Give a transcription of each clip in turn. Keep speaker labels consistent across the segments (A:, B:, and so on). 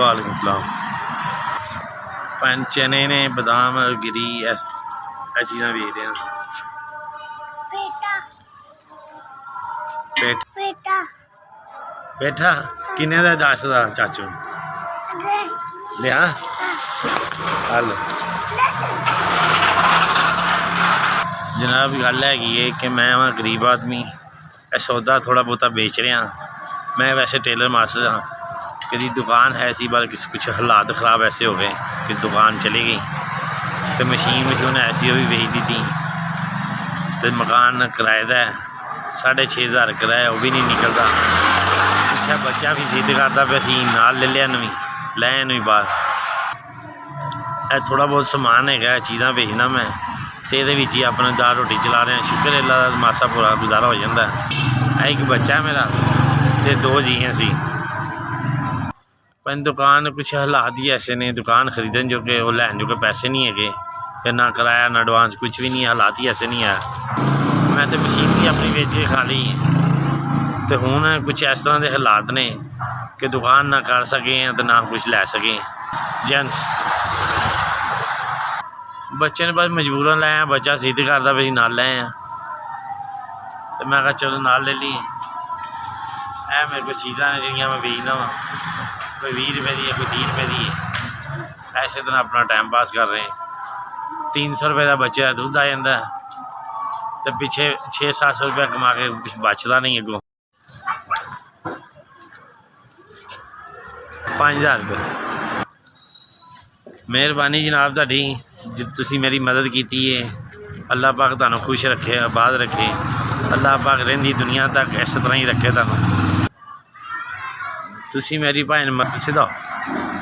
A: वालेकुम सलाम। चने ने बादाम गिरी इस चीज़ां बेच रहे हैं। पेठा किन्ने दा 10 दा चाचू लिया हल जनाब। गल है कि मैं वहाँ गरीब आदमी सौदा थोड़ा बहुता बेच रहा। मैं वैसे टेलर मास्टर हाँ। कभी दुकान है सी बार किसी कुछ हालात ख़राब ऐसे हो गए कि दुकान चली गई तो मशीन ऐसी भी बेच दी थी। तो मकान किराए का है 6,500 किराया, वो भी नहीं निकलता। अच्छा बच्चा भी जिद करता पे असी नाल ले लिया नवी लैन भी बाहर। थोड़ा बहुत समान है चीज़ां बेचना मैं तो ये अपना दाल रोटी चला रहे हैं। शुक्र अल्लाह दा मासा पूरा गुजारा हो जाता है। एक बच्चा है मेरा तो 2 जी हैं सी। पर दुकान कुछ हालात ही ऐसे ने दुकान खरीदन जो कि वो लैन जो के पैसे नहीं है फिर ना किराया ना एडवांस कुछ भी नहीं। हालात ही ऐसे नहीं है। मैं तो मशीन भी अपनी बेच के खा ली तो हूँ कुछ इस तरह के हालात ने कि दुकान ना कर सके तो ना कुछ लै सके। जेंट्स बच्चे ने बस मजबूरन लै आए। बच्चा जिद करता भी नाल लै आए तो मैं कहा चलो नाल ले ली। मेरे को चीज़ां ने जिहड़ियां मैं बेचदा वां, कोई 20 रुपए की है कोई 30 रुपए की है। ऐसे तरह अपना टाइम पास कर रहे हैं। 300 रुपए का बच्चे का दुद्ध आ जाता है तो पिछे 600-700 रुपया कमा के कुछ बचता नहीं अगों। 5,000 रुपये मेहरबानी जनाब तुहाडी तुसीं मेरी मदद की है। अल्लाह पाक तुहानू खुश रखे आबाद रखे। अल्लाह पाक रहिंदी दुनिया तक इस तरह ही रखे तुहानू। तुसीं मेरी भैन सिद्धा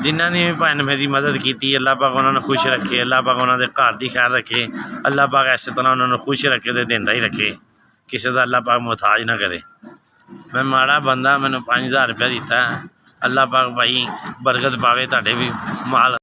A: जिन्हों ने भी भैन मेरी मदद की अल्लाह पाक उन्होंने खुश रखे। अल्लाह पाक उन्होंने घर की ख्याल रखे। अल्लाह पाक इस तरह उन्होंने खुश रखे तो देंदा ही रखे। किसी का अल्लाह पाक मुहताज ना करे। मैं माड़ा बंदा मैंने 5,000 रुपया दिता। अल्लाह पाक भाई बरकत पावे तुहाडे भी माल